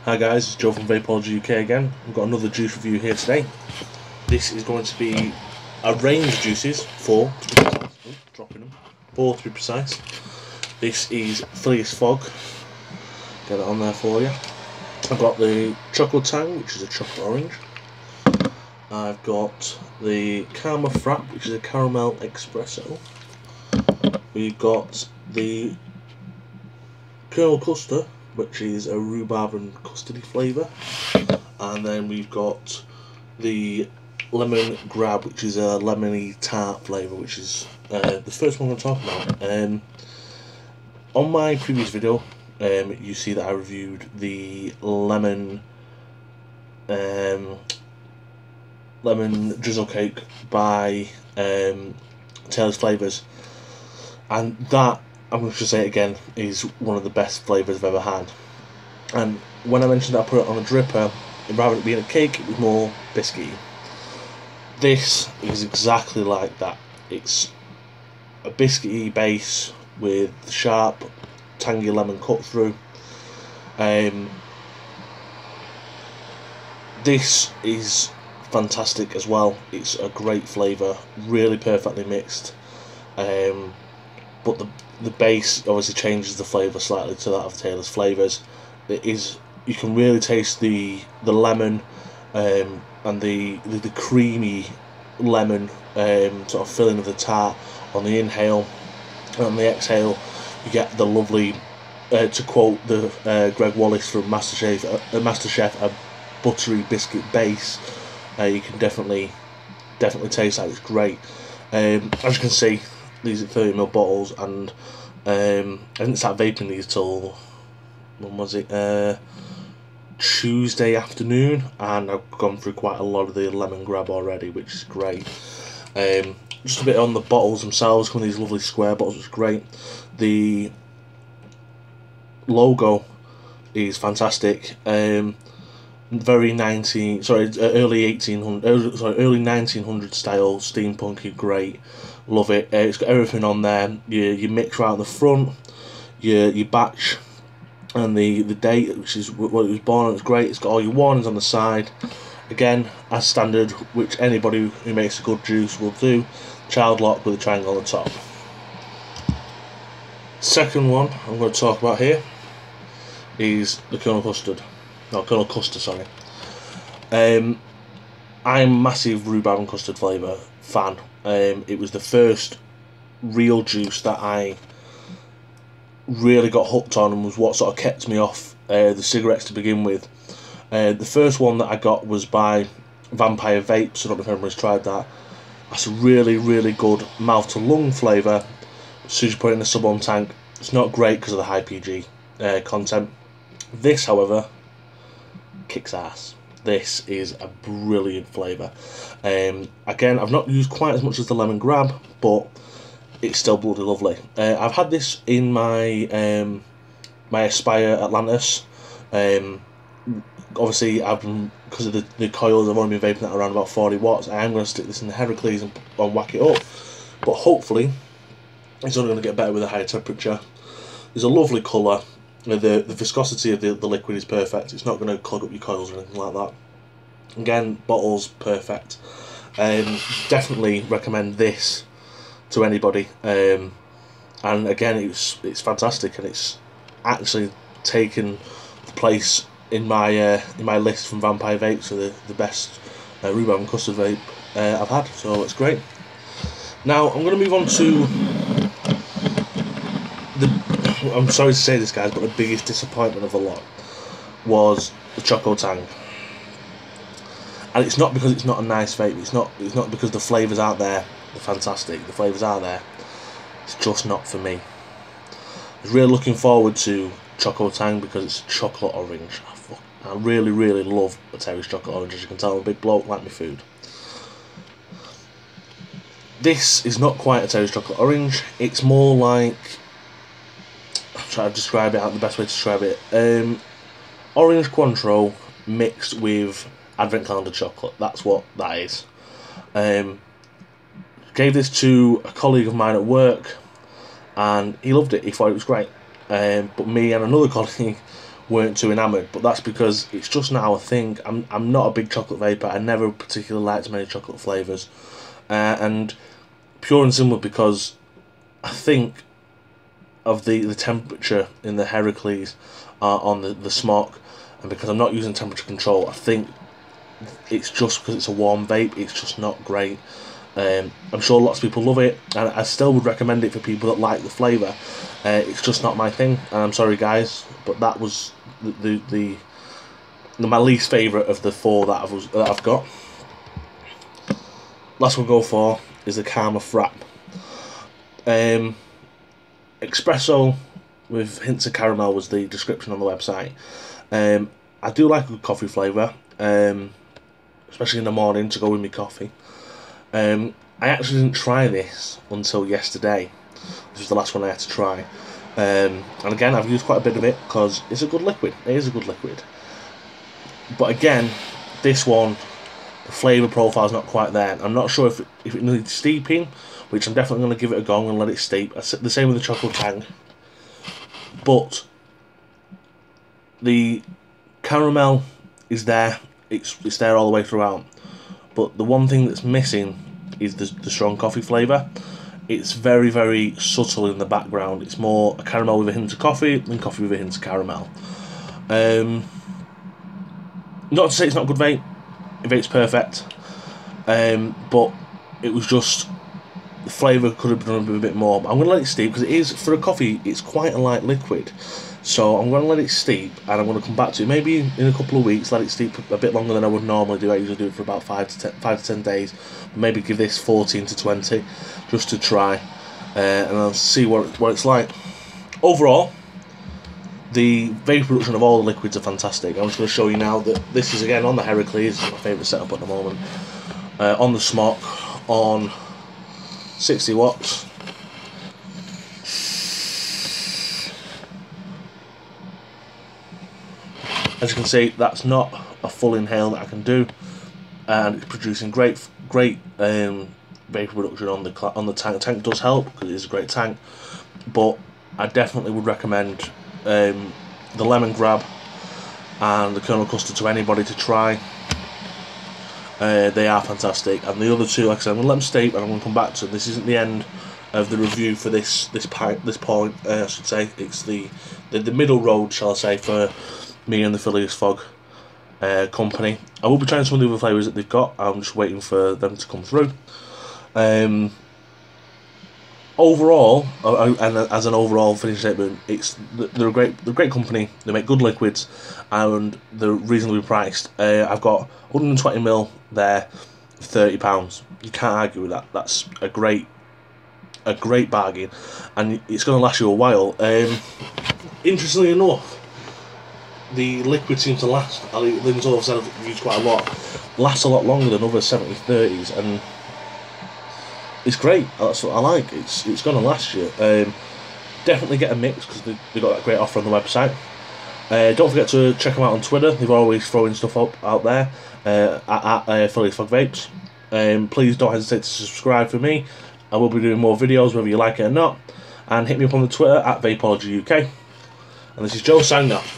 Hi guys, it's Joe from Vapeology UK again. We've got another juice review here today. This is going to be a range of juices, four to be precise. Oh, dropping them. Four to be precise. This is Phileas Fogg. Get it on there for you. I've got the Chocotang, which is a chocolate orange. I've got the Karma-Frappe, which is a caramel espresso. We've got the Custer, which is a rhubarb and custardy flavour, and then we've got the lemon grab, which is a lemony tart flavour, which is the first one I'm going to talk about. On my previous video, you see that I reviewed the lemon drizzle cake by Taylor's Flavours, and that, I'm going to say it again, is one of the best flavours I've ever had. And when I mentioned that I put it on a dripper, rather than it being a cake, it was more biscuity. This is exactly like that. It's a biscuity base with sharp, tangy lemon cut through. This is fantastic as well. It's a great flavour, really perfectly mixed. But the base obviously changes the flavour slightly to that of Taylor's Flavours. You can really taste the lemon and the creamy lemon sort of filling of the tart on the inhale, and on the exhale you get the lovely, to quote the Greg Wallace from MasterChef, a buttery biscuit base. You can definitely taste that. It's great. As you can see, these are 30ml bottles, and I didn't start vaping these till, when was it, Tuesday afternoon, and I've gone through quite a lot of the lemon grab already, which is great. Just a bit on the bottles themselves, come in these lovely square bottles, which is great. The logo is fantastic. Very early 1900 style, steampunky, great. Love it. It's got everything on there. You mix right on the front, your batch and the date, which is what it was born on. It's great. It's got all your warnings on the side. Again, as standard, which anybody who makes a good juice will do. Child lock with a triangle on the top. Second one I'm going to talk about here is the Colonel Custer, sorry. I'm a massive rhubarb and custard flavour fan. It was the first real juice that I really got hooked on, and was what sort of kept me off the cigarettes to begin with. The first one that I got was by Vampire Vapes. I don't know if anybody's tried that. That's a really, really good mouth to lung flavour. As soon as you put it in a sub-ohm tank, it's not great because of the high PG content. This, however, kicks ass. This is a brilliant flavour. Again, I've not used quite as much as the lemon grab, but it's still bloody lovely. I've had this in my my Aspire Atlantis. Obviously, because of the coils, I've only been vaping that around about 40 watts. I am going to stick this in the Heracles and whack it up, but hopefully it's only going to get better with a higher temperature. There's a lovely colour. The viscosity of the liquid is perfect. It's not going to clog up your coils or anything like that. Again, bottles perfect. Definitely recommend this to anybody. And again, it's fantastic, and it's actually taken the place in my list from Vampire Vapes of the best rhubarb and custard vape I've had. So it's great. Now I'm going to move on to I'm sorry to say this, guys, but the biggest disappointment of the lot was the Chocotang. And it's not because it's not a nice vape. It's not because the flavours out there are fantastic. The flavours are there. It's just not for me. I was really looking forward to Chocotang because it's chocolate orange. I really, really love a Terry's chocolate orange. As you can tell, I'm a big bloke, like my food. This is not quite a Terry's chocolate orange. It's more like, try to describe it out the best way to describe it. Orange Cointreau mixed with Advent Calendar chocolate. That's what that is. Gave this to a colleague of mine at work, and he loved it. He thought it was great. But me and another colleague weren't too enamoured, but that's because it's just now a thing. I'm not a big chocolate vapor. I never particularly liked many chocolate flavours, and pure and simple because I think of the temperature in the Heracles on the smock, and because I'm not using temperature control, I think it's just because it's a warm vape, it's just not great. I'm sure lots of people love it, and I still would recommend it for people that like the flavour. It's just not my thing, and I'm sorry guys, but that was my least favourite of the four that I've got. Last one we'll go for is the Karma-Frappe. Espresso with hints of caramel was the description on the website. I do like a good coffee flavour, especially in the morning to go with my coffee. I actually didn't try this until yesterday. This was the last one I had to try. And again, I've used quite a bit of it because it's a good liquid. It is a good liquid. But again, this one, the flavour profile is not quite there. I'm not sure if it needs steeping, which I'm definitely going to give it a go and let it steep. The same with the Chocotang. But the caramel is there. It's there all the way throughout. But the one thing that's missing is the strong coffee flavour. It's very, very subtle in the background. It's more a caramel with a hint of coffee than coffee with a hint of caramel. Not to say it's not a good vape. The vape's perfect. But it was just, the flavour could have done a bit more. But I'm going to let it steep because it is, for a coffee, it's quite a light liquid. So I'm going to let it steep, and I'm going to come back to it maybe in a couple of weeks. Let it steep a bit longer than I would normally do. I usually do it for about 5 to 10 days. Maybe give this 14 to 20 just to try, and I'll see what it's like. Overall, the vape production of all the liquids are fantastic. I'm just going to show you now that this is again on the Heracles. This is my favourite setup at the moment. On the smock, on 60 watts. As you can see, that's not a full inhale that I can do, and it's producing great vapor production on the tank. The tank does help because it is a great tank, but I definitely would recommend the Lemon Grab and the Colonel Custer to anybody to try. They are fantastic, and the other two, like I said, I'm going to let them steep, and I'm going to come back to them. This isn't the end of the review for this point. I should say it's the middle road, shall I say, for me and the Phileas Fogg company. I will be trying some of the other flavours that they've got. I'm just waiting for them to come through. Overall, and as an overall finish statement, they're a great company. They make good liquids, and they're reasonably priced. I've got 120ml there, £30. You can't argue with that. That's a great bargain, and it's going to last you a while. Interestingly enough, the liquid seems to last. Things all of a sudden I've used quite a lot. Lasts a lot longer than other 70-30s, and it's great. That's what I like. It's going to last you. Definitely get a mix because they've got that great offer on the website. Don't forget to check them out on Twitter. They're always throwing stuff up out there at Phileas Fogg Vapes. Please don't hesitate to subscribe for me. I will be doing more videos whether you like it or not. And hit me up on the Twitter at Vapeology UK. And this is Joe signing off.